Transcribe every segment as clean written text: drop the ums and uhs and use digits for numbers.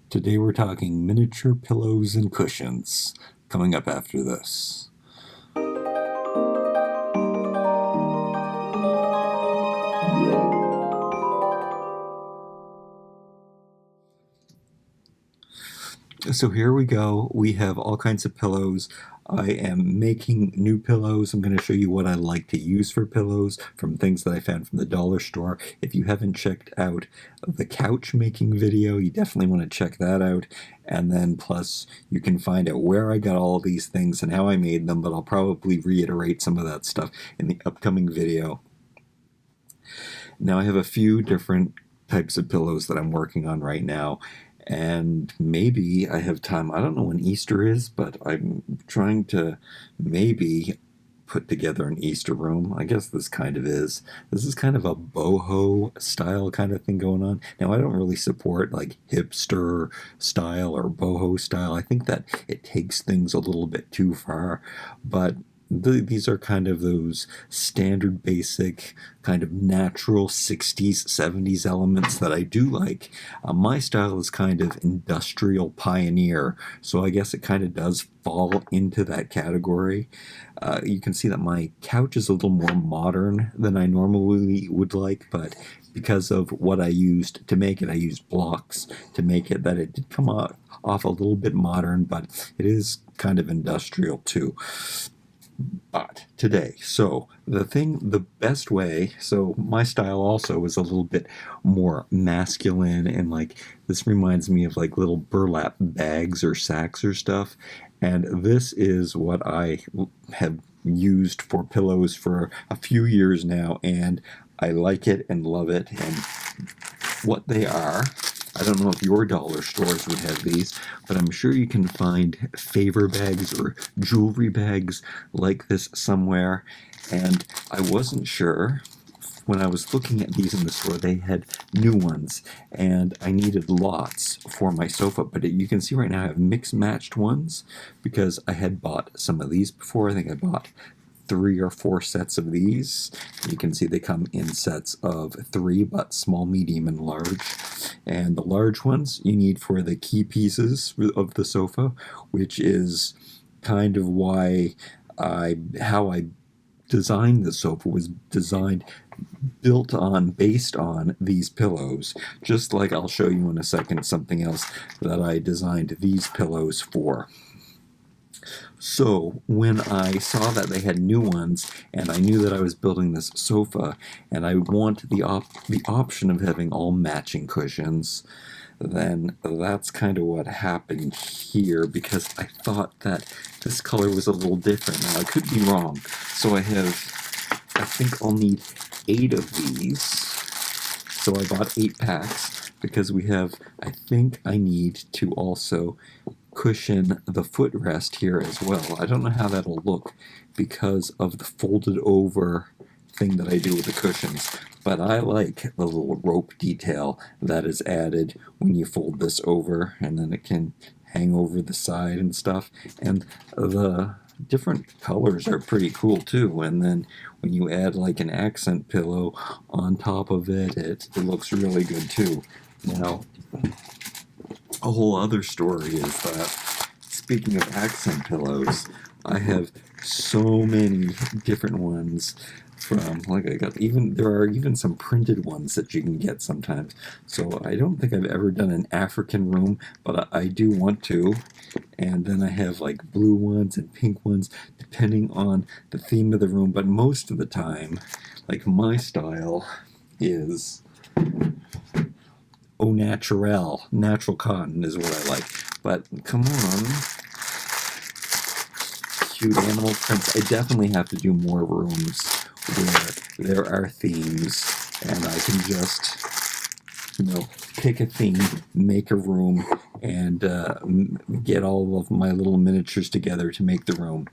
Today we're talking miniature pillows and cushions. Coming up after this. So here we go. We have all kinds of pillows. I am making new pillows. I'm going to show you what I like to use for pillows from things that I found from the dollar store. If you haven't checked out the couch making video, you definitely want to check that out. And then plus you can find out where I got all these things and how I made them, but I'll probably reiterate some of that stuff in the upcoming video. Now I have a few different types of pillows that I'm working on right now. And maybe I have time. I don't know when Easter is, but I'm trying to maybe put together an Easter room. I guess this kind of is. This is kind of a boho style kind of thing going on. Now, I don't really support like hipster style or boho style. I think that it takes things a little bit too far, but these are kind of those standard basic kind of natural 60s 70s elements that I do like. My style is kind of industrial pioneer, so I guess it kind of does fall into that category. You can see that my couch is a little more modern than I normally would like, but because of what I used to make it, I used blocks to make it, that it did come off a little bit modern, but it is kind of industrial too. But today, so the best way, so my style also is a little bit more masculine, and like this reminds me of like little burlap bags or sacks or stuff. And this is what I have used for pillows for a few years now, and I like it and love it. And what they are, I don't know if your dollar stores would have these, but I'm sure you can find favor bags or jewelry bags like this somewhere. And I wasn't sure when I was looking at these in the store, they had new ones, and I needed lots for my sofa. But you can see right now I have mixed matched ones because I had bought some of these before. I think I bought 3 or 4 sets of these. You can see they come in sets of 3, but small, medium, and large. And the large ones you need for the key pieces of the sofa, which is kind of why how I designed the sofa was based on these pillows, just like I'll show you in a second something else that I designed these pillows for. So when I saw that they had new ones, and I knew that I was building this sofa, and I want the option of having all matching cushions, then that's kind of what happened here, because I thought that this color was a little different. Now I could be wrong. So I think I'll need 8 of these. So I bought 8 packs because I think I need to also cushion the footrest here as well. I don't know how that'll look because of the folded over thing that I do with the cushions, but I like the little rope detail that is added when you fold this over, and then it can hang over the side and stuff. And the different colors are pretty cool too, and then when you add like an accent pillow on top of it, it looks really good too. Now, a whole other story is that, speaking of accent pillows, I have so many different ones from, like, there are even some printed ones that you can get sometimes. So I don't think I've ever done an African room, but I do want to. And then I have like blue ones and pink ones, depending on the theme of the room. But most of the time, like, my style is au naturel. Natural cotton is what I like. But come on. Cute animal prints. I definitely have to do more rooms where there are themes, and I can just, pick a theme, make a room, and get all of my little miniatures together to make the room.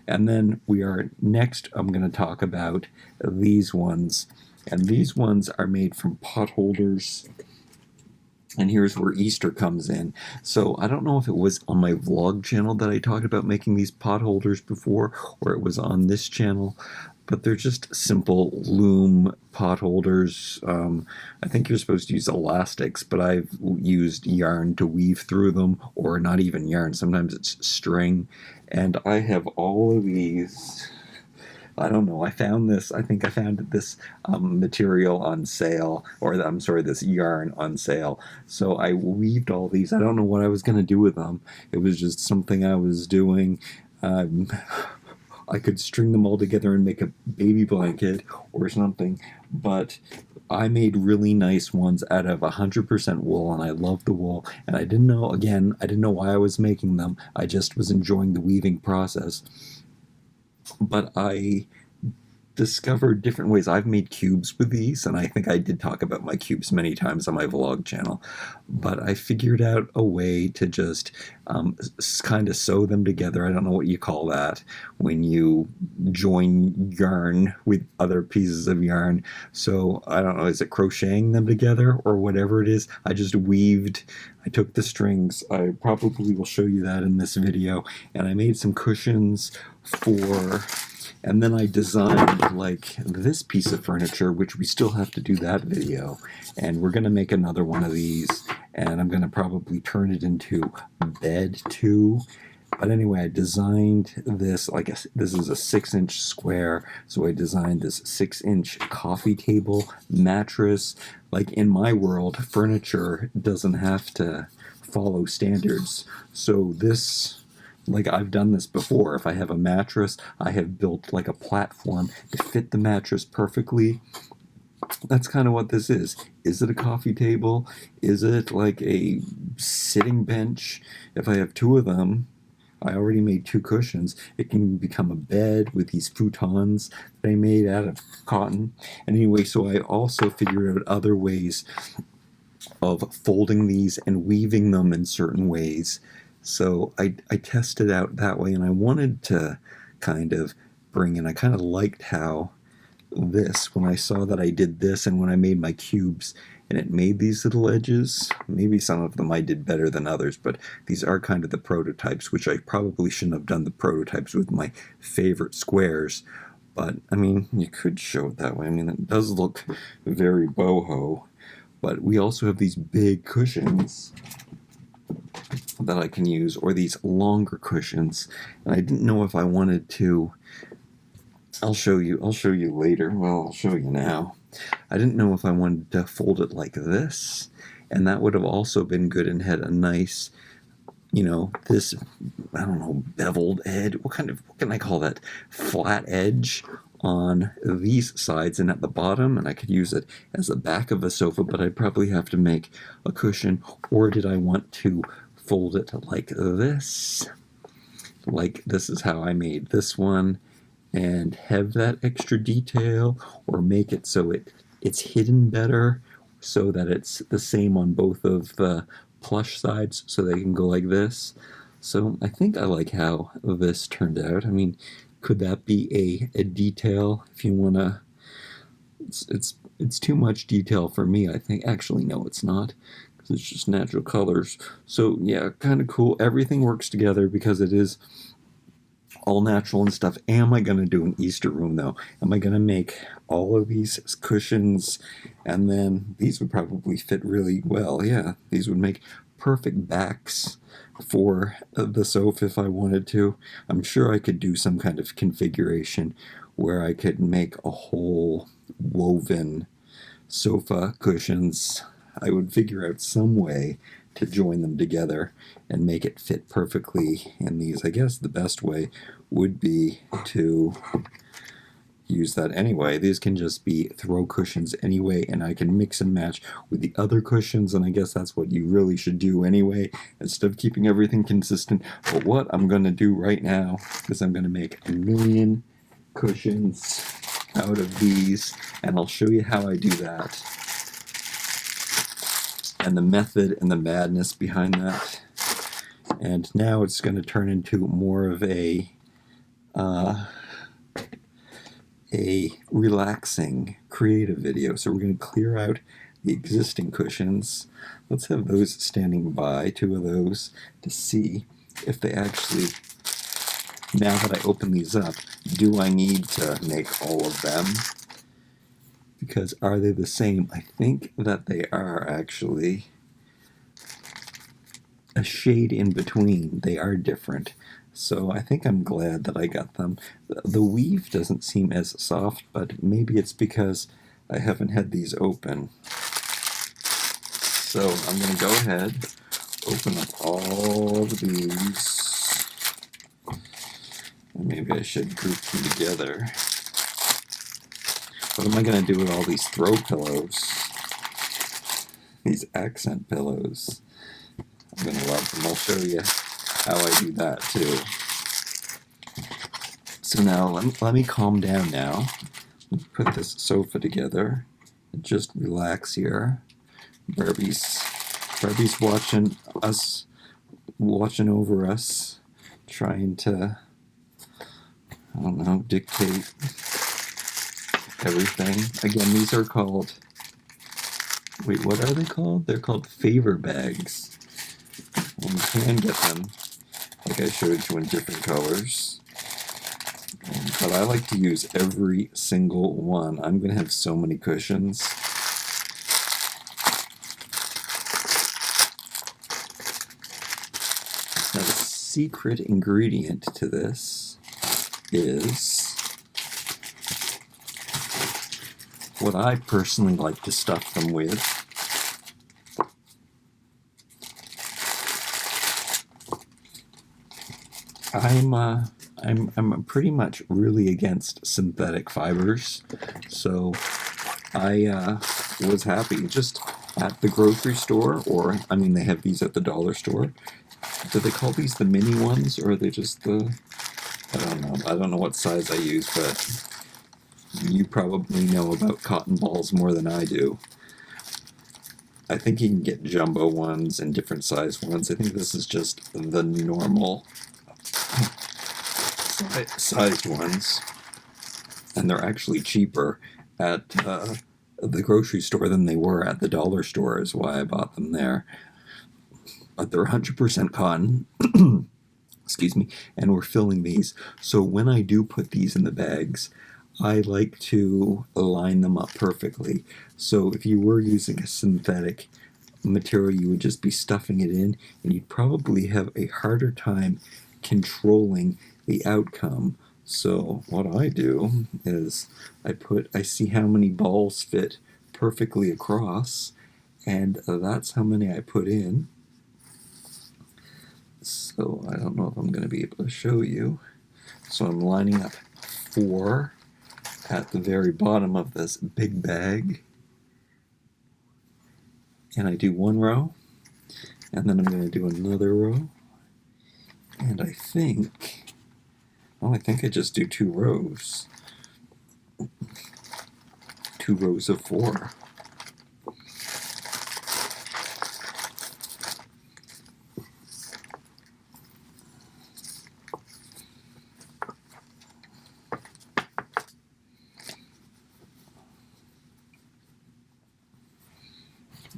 And then I'm going to talk about these ones. And these ones are made from pot holders. And here's where Easter comes in. So I don't know if it was on my vlog channel that I talked about making these pot holders before, or it was on this channel, but they're just simple loom pot holders. I think you're supposed to use elastics, but I've used yarn to weave through them, or not even yarn. Sometimes it's string. And I have all of these. I don't know. I found this. I think I found this material on sale, or I'm sorry, this yarn on sale. So I weaved all these. I don't know what I was going to do with them. It was just something I was doing. Um, I could string them all together and make a baby blanket or something, but I made really nice ones out of 100% wool, and I love the wool. And I didn't know, again, I didn't know why I was making them. I just was enjoying the weaving process. But I discovered different ways. I've made cubes with these, and I think I did talk about my cubes many times on my vlog channel, but I figured out a way to just kind of sew them together. I don't know what you call that when you join yarn with other pieces of yarn. So I don't know, is it crocheting them together or whatever it is? I just weaved. I took the strings. I probably will show you that in this video, and I made some cushions for. And then I designed like this piece of furniture, which we still have to do that video. And we're going to make another one of these, and I'm going to probably turn it into a bed too. But anyway, I designed this, like this is a 6-inch square. So I designed this 6-inch coffee table mattress. Like in my world, furniture doesn't have to follow standards. So this, like I've done this before. If I have a mattress, I have built like a platform to fit the mattress perfectly. That's kind of what this is. Is it a coffee table? Is it like a sitting bench? If I have two of them, I already made 2 cushions. It can become a bed with these futons that I made out of cotton. And anyway, so I also figured out other ways of folding these and weaving them in certain ways. So I tested out that way, and I wanted to kind of bring in, I kind of liked how this, when I saw that I did this and when I made my cubes and it made these little edges, maybe some of them I did better than others, but these are kind of the prototypes, which I probably shouldn't have done the prototypes with my favorite squares. But, I mean, you could show it that way. I mean, it does look very boho. But we also have these big cushions that I can use, or these longer cushions. And I didn't know if I wanted to. I'll show you later. Well, I'll show you now. I didn't know if I wanted to fold it like this, and that would have also been good and had a nice, you know, this, I don't know, beveled edge. What can I call that? Flat edge on these sides and at the bottom, and I could use it as the back of a sofa, but I'd probably have to make a cushion. Or did I want to fold it like this? Like this is how I made this one, and have that extra detail, or make it so it's hidden better so that it's the same on both of the plush sides, so they can go like this. So I think I like how this turned out. I mean, could that be a detail if you want to? It's too much detail for me, I think. Actually, no, it's not, because it's just natural colors. So yeah, kind of cool. Everything works together because it is all natural and stuff. Am I going to do an Easter room though? Am I going to make all of these cushions, and then these would probably fit really well. Yeah, these would make perfect backs for the sofa if I wanted to. I'm sure I could do some kind of configuration where I could make a whole woven sofa cushions. I would figure out some way to join them together and make it fit perfectly in these. I guess the best way would be to use that anyway. These can just be throw cushions anyway, and I can mix and match with the other cushions, and I guess that's what you really should do anyway, instead of keeping everything consistent. But what I'm going to do right now is I'm going to make 1,000,000 cushions out of these, and I'll show you how I do that, and the method and the madness behind that. And now it's going to turn into more of a relaxing, creative video. So we're going to clear out the existing cushions. Let's have those standing by, 2 of those, to see if they actually Now that I open these up, do I need to make all of them? Because are they the same? I think that they are actually a shade in between. They are different. So I think I'm glad that I got them. The weave doesn't seem as soft, but maybe it's because I haven't had these open. So I'm going to go ahead, open up all of these. And maybe I should group them together. What am I going to do with all these throw pillows? These accent pillows. I'm going to love them. I'll show you how I do that too. So now let me calm down now. Put this sofa together and just relax here. Barbie's watching over us, trying to, I don't know, dictate everything. Again, these are called, wait, what are they called? They're called favor bags. And you can get them, like I showed you, in different colors. But I like to use every single one. I'm going to have so many cushions. Now, the secret ingredient to this is what I personally like to stuff them with. I'm pretty much really against synthetic fibers, so I was happy just at the grocery store, or I mean they have these at the dollar store. Do they call these the mini ones, or are they just the, I don't know what size I use, but you probably know about cotton balls more than I do. I think you can get jumbo ones and different size ones. I think this is just the normal sized ones, and they're actually cheaper at the grocery store than they were at the dollar store, is why I bought them there. But they're 100% cotton. Excuse me. And we're filling these. So when I do put these in the bags, I like to line them up perfectly. So if you were using a synthetic material, you would just be stuffing it in, and you'd probably have a harder time controlling the outcome. So what I do is I see how many balls fit perfectly across, and that's how many I put in. So I don't know if I'm going to be able to show you. So I'm lining up 4 at the very bottom of this big bag, and I do 1 row, and then I'm going to do another row, and I think I just do 2 rows. 2 rows of 4.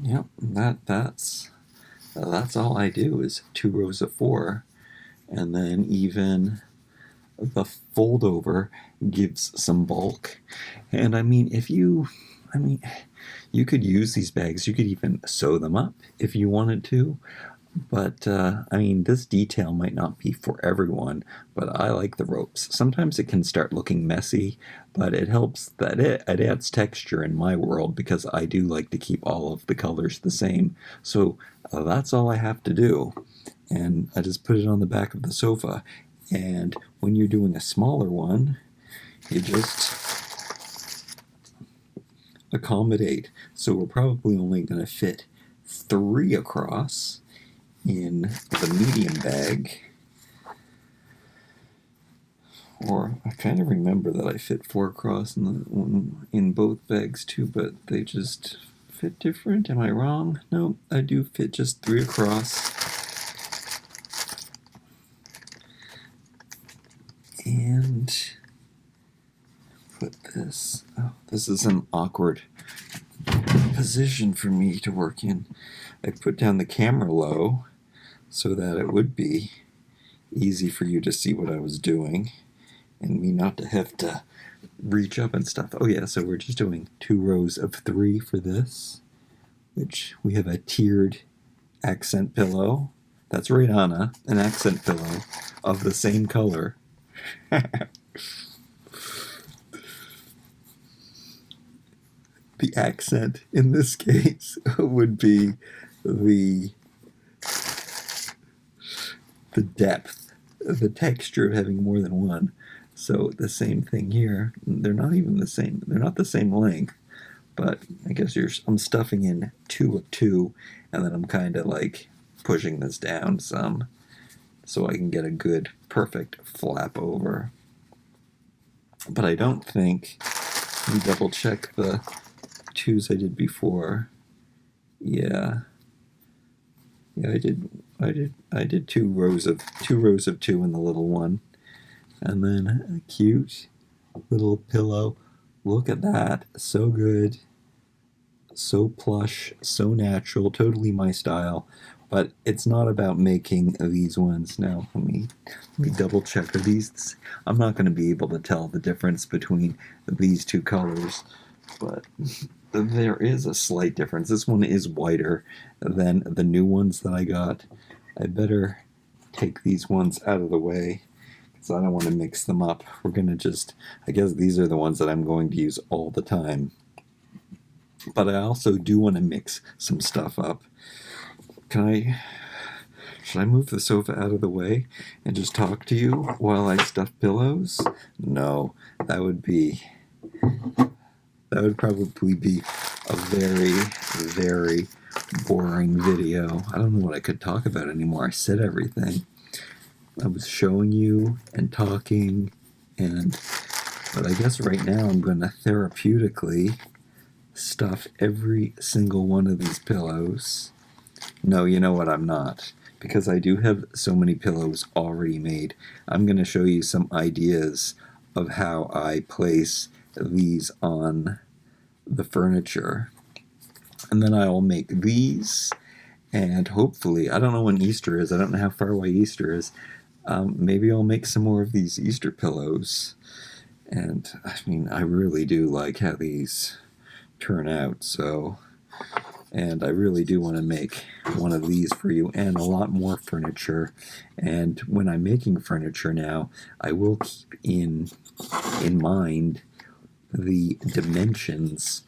Yep, that's all I do is 2 rows of 4, and then even the fold over gives some bulk. And I mean, you could use these bags, you could even sew them up if you wanted to, but I mean, this detail might not be for everyone, but I like the ropes. Sometimes it can start looking messy, but it helps that it adds texture in my world, because I do like to keep all of the colors the same. So that's all I have to do, and I just put it on the back of the sofa. And when you're doing a smaller one, you just accommodate. So we're probably only going to fit 3 across in the medium bag. Or I kind of remember that I fit 4 across in both bags too, but they just fit different. Am I wrong? No, I do fit just 3 across. And put this, oh, this is an awkward position for me to work in. I put down the camera low so that it would be easy for you to see what I was doing and me not to have to reach up and stuff. Oh yeah, so we're just doing 2 rows of 3 for this, which we have a tiered accent pillow. That's right, Anna, an accent pillow of the same color. The accent in this case would be the depth, the texture of having more than one. So the same thing here. They're not even the same. They're not the same length, but I guess I'm stuffing in 2 of 2, and then I'm kind of like pushing this down some so I can get a good, perfect flap over. But I don't think, let me double check the 2s I did before. Yeah, I did 2 rows of 2 in the little one, and then a cute little pillow. Look at that, so good, so plush, so natural, totally my style. But it's not about making these ones. Now let me double check. Are these? I'm not going to be able to tell the difference between these 2 colors, but there is a slight difference. This one is whiter than the new ones that I got. I better take these ones out of the way because I don't want to mix them up. We're going to just, I guess these are the ones that I'm going to use all the time. But I also do want to mix some stuff up. Should I move the sofa out of the way and just talk to you while I stuff pillows? No, that would probably be a very, very boring video. I don't know what I could talk about anymore. I said everything. I was showing you and talking, but I guess right now I'm going to therapeutically stuff every single one of these pillows. No, you know what, I'm not. Because I do have so many pillows already made, I'm going to show you some ideas of how I place these on the furniture. And then I'll make these, and hopefully, I don't know when Easter is, I don't know how far away Easter is, maybe I'll make some more of these Easter pillows. And, I mean, I really do like how these turn out, so... And I really do want to make one of these for you and a lot more furniture. And when I'm making furniture now, I will keep in mind the dimensions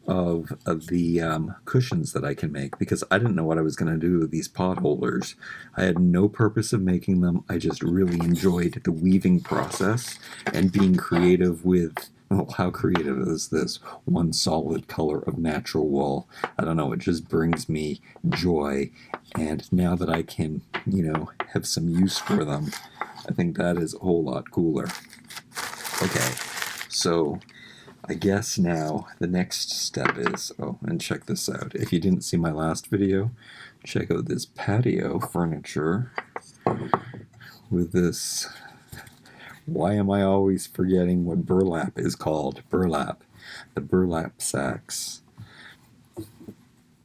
of the cushions that I can make, because I didn't know what I was going to do with these pot holders. I had no purpose of making them. I just really enjoyed the weaving process and being creative with, well, how creative is this? One solid color of natural wool. I don't know, it just brings me joy. And now that I can, have some use for them, I think that is a whole lot cooler. Okay, so I guess now the next step is, and check this out. If you didn't see my last video, check out this patio furniture with this, why am I always forgetting what burlap is called? Burlap. The burlap sacks.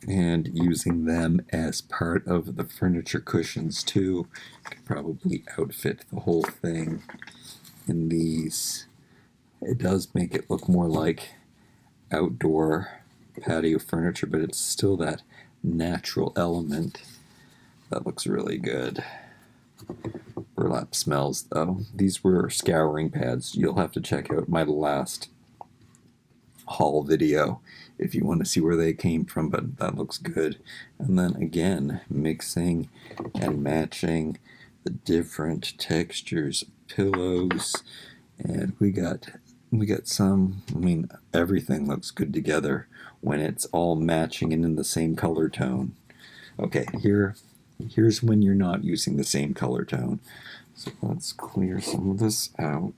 And using them as part of the furniture cushions too. Could probably outfit the whole thing in these. It does make it look more like outdoor patio furniture, but it's still that natural element. That looks really good. Burlap smells, though. These were scouring pads. You'll have to check out my last haul video if you want to see where they came from, but that looks good. And then again, mixing and matching the different textures, pillows, and we got some, everything looks good together when it's all matching and in the same color tone. Okay, here's when you're not using the same color tone. So let's clear some of this out.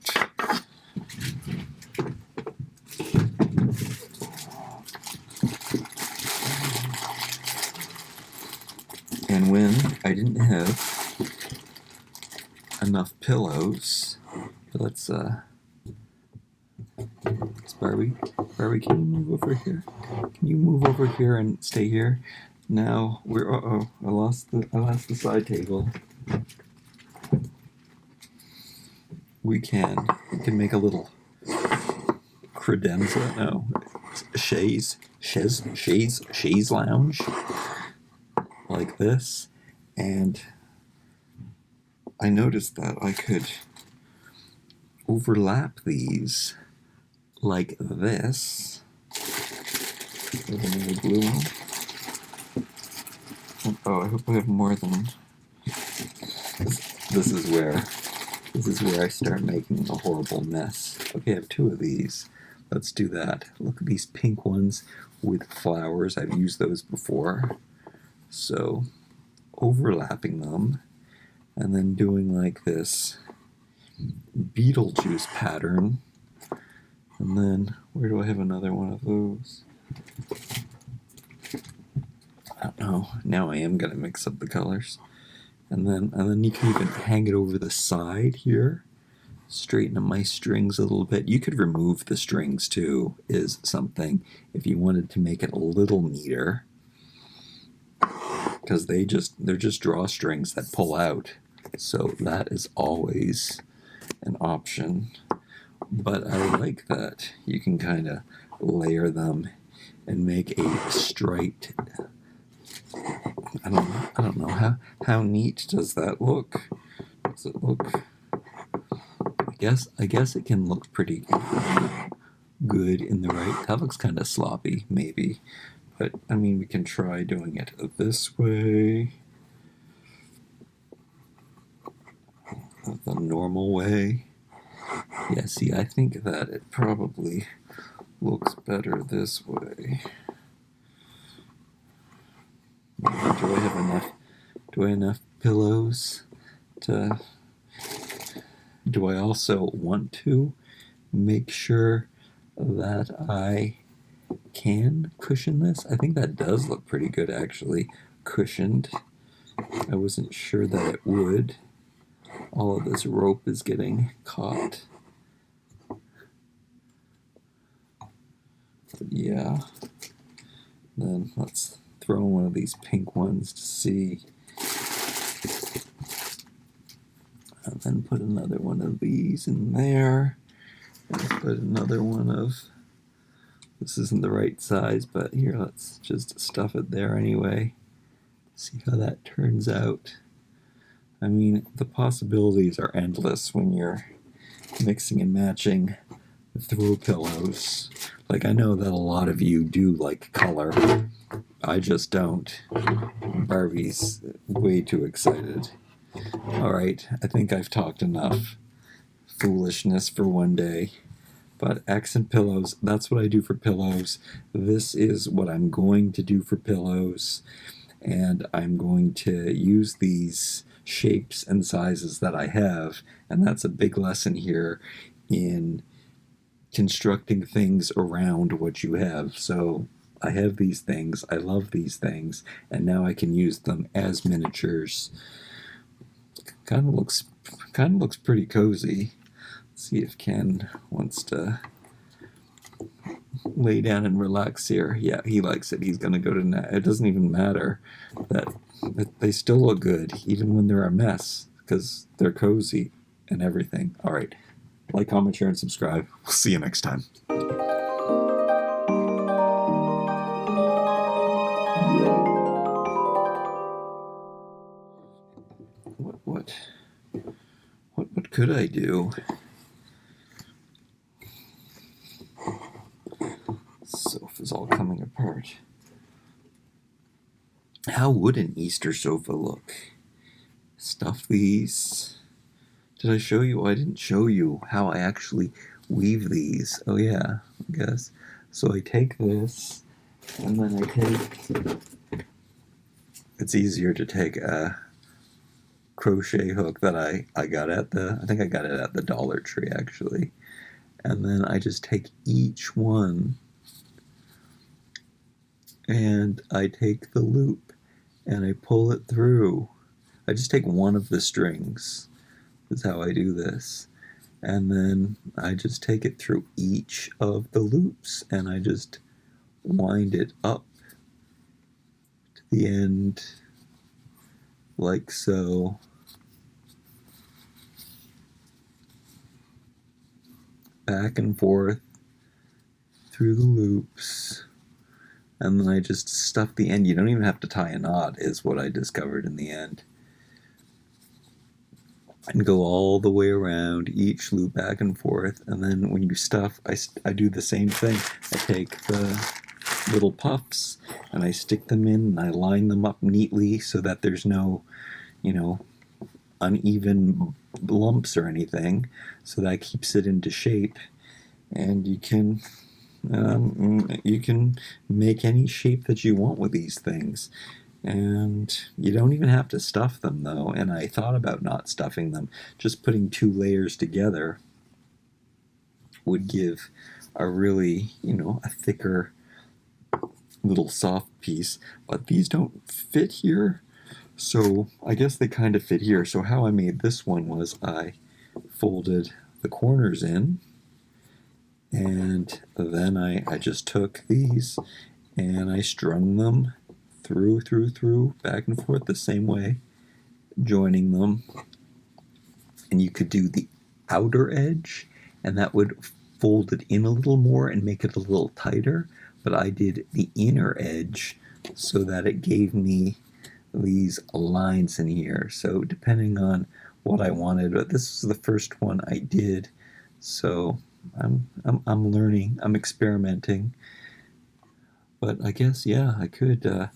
And when I didn't have enough pillows, let's Barbie, can you move over here? Can you move over here and stay here? Now we're I lost the side table. we can make a little credenza, no, chaise lounge like this. And I noticed that I could overlap these like this. With another blue one. Oh, I hope I have more than this is where I start making a horrible mess. Okay, I have 2 of these. Let's do that. Look at these pink ones with flowers. I've used those before. So overlapping them and then doing like this Beetlejuice pattern. And then where do I have another one of those? I don't know. Now I am gonna mix up the colors. And then you can even hang it over the side here. Straighten up my strings a little bit. You could remove the strings too, is something, if you wanted to make it a little neater. Because they're just drawstrings that pull out. So that is always an option. But I like that you can kind of layer them and make a striped. I don't know how neat does that look? Does it look? I guess it can look pretty good in the right. That looks kind of sloppy, maybe. But I mean, we can try doing it this way, the normal way. Yeah, see, I think that it probably looks better this way. Do I have enough pillows to... Do I also want to make sure that I can cushion this? I think that does look pretty good, actually, cushioned. I wasn't sure that it would. All of this rope is getting caught. But yeah. Then let's throw in one of these pink ones to see. And then put another one of these in there. And put another one of... This isn't the right size, but here, let's just stuff it there anyway. See how that turns out. I mean, the possibilities are endless when you're mixing and matching throw pillows. Like, I know that a lot of you do like color. I just don't. Barbie's way too excited. Alright, I think I've talked enough foolishness for one day. But accent pillows, that's what I do for pillows. This is what I'm going to do for pillows. And I'm going to use these shapes and sizes that I have. And that's a big lesson here in constructing things around what you have. So I have these things, I love these things, and now I can use them as miniatures. Kind of looks pretty cozy. Let's see if Ken wants to lay down and relax here. Yeah, he likes it. He's gonna go to nap. It doesn't even matter that they still look good, even when they're a mess, because they're cozy and everything. All right, like, comment, share, and subscribe. We'll see you next time. What could I do? Sofa's all coming apart. How would an Easter sofa look? Stuff these. Did I show you? Oh, I didn't show you how I actually weave these. Oh yeah, I guess. So I take this, and then I take... It's easier to take a crochet hook that I got at the... I think I got it at the Dollar Tree, actually. And then I just take each one, and I take the loop, and I pull it through. I just take one of the strings. Is how I do this. And then I just take it through each of the loops, and I just wind it up to the end, like so. back and forth through the loops, and then I just stuff the end. You don't even have to tie a knot, is what I discovered in the end. And go all the way around each loop back and forth, and then when you stuff, I do the same thing. I take the little puffs and I stick them in and I line them up neatly so that there's no, uneven lumps or anything, so that keeps it into shape. And you can make any shape that you want with these things. And you don't even have to stuff them, though. And I thought about not stuffing them. Just putting 2 layers together would give a really, a thicker little soft piece. But these don't fit here. So I guess they kind of fit here. So how I made this one was I folded the corners in. And then I just took these and I strung them through, back and forth the same way, joining them. And you could do the outer edge, and that would fold it in a little more and make it a little tighter. But I did the inner edge so that it gave me these lines in here. So depending on what I wanted, but this is the first one I did. So I'm learning, I'm experimenting. But I guess, I could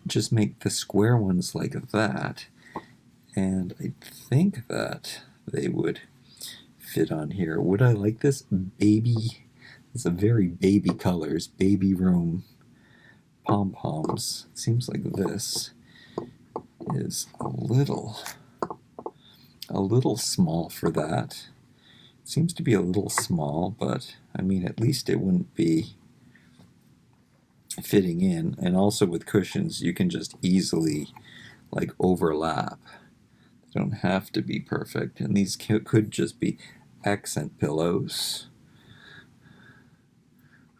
just make the square ones like that, and I think that they would fit on here. Would I like this? Baby, it's a very baby colors, baby room pom-poms. It seems like this is a little small for that. It seems to be a little small, but I mean, at least it wouldn't be fitting in. And also with cushions, you can just easily overlap. They don't have to be perfect, and these could just be accent pillows.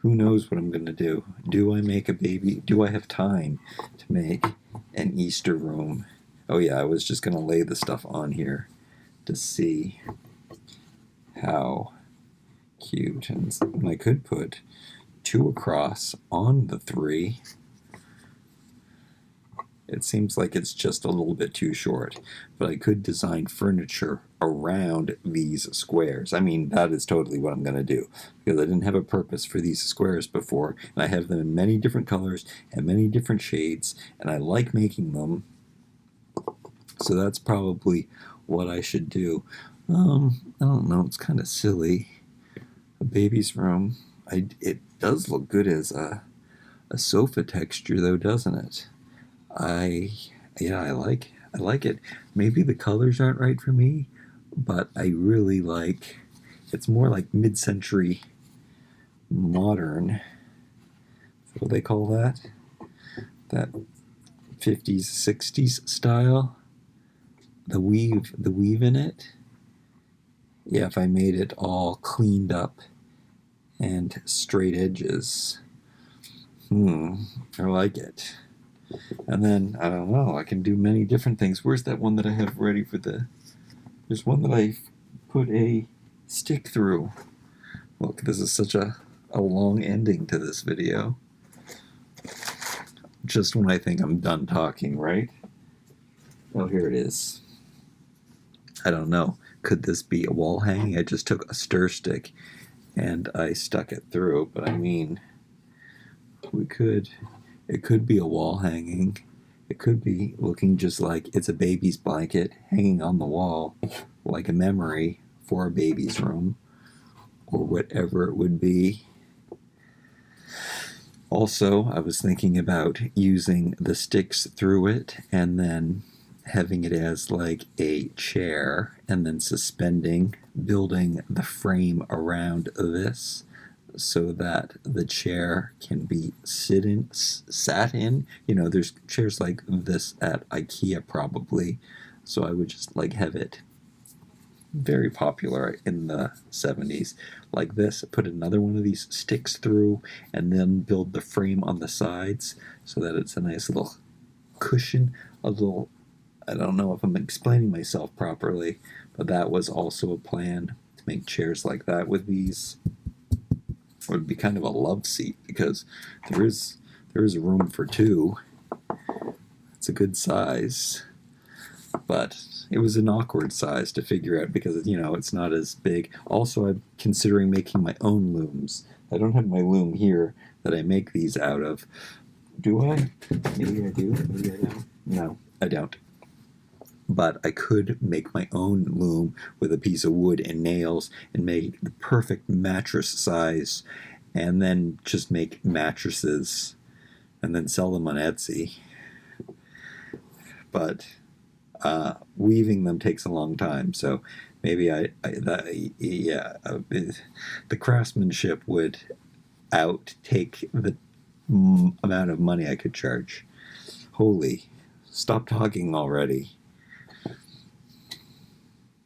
Who knows what I'm going to do? Do I make a baby? Do I have time to make an Easter room? Oh yeah, I was just going to lay the stuff on here to see how cute. And I could put 2 across on the 3. It seems like it's just a little bit too short, but I could design furniture around these squares. I mean, that is totally what I'm going to do, because I didn't have a purpose for these squares before, and I have them in many different colors and many different shades, and I like making them, so that's probably what I should do. I don't know, it's kind of silly. A baby's room, it does look good as a sofa texture, though, doesn't it? I like it. Maybe the colors aren't right for me, but I really like. It's more like mid-century modern. What do they call that? That 50s, 60s style. The weave in it. Yeah, if I made it all cleaned up and straight edges. I like it. And then, I don't know, I can do many different things. Where's that one that I have ready for there's one that I put a stick through. Look, this is such a long ending to this video. Just when I think I'm done talking, right? Oh, here it is. I don't know. Could this be a wall hanging? I just took a stir stick and I stuck it through, but I mean, it could be a wall hanging. It could be looking just like it's a baby's blanket hanging on the wall, like a memory for a baby's room, or whatever it would be. Also, I was thinking about using the sticks through it and then having it as like a chair and then building the frame around this so that the chair can be sat in. There's chairs like this at IKEA probably, so I would just have it very popular in the 70s like this. Put another one of these sticks through and then build the frame on the sides so that it's a nice little cushion, I don't know if I'm explaining myself properly, but that was also a plan. to make chairs like that with these. It would be kind of a love seat because there is room for two. It's a good size, but it was an awkward size to figure out because it's not as big. Also, I'm considering making my own looms. I don't have my loom here that I make these out of. Do I? Maybe I do. Maybe I don't. No, I don't. But I could make my own loom with a piece of wood and nails and make the perfect mattress size, and then just make mattresses and then sell them on Etsy. But weaving them takes a long time, so maybe the craftsmanship would outtake the amount of money I could charge. Holy, stop talking already.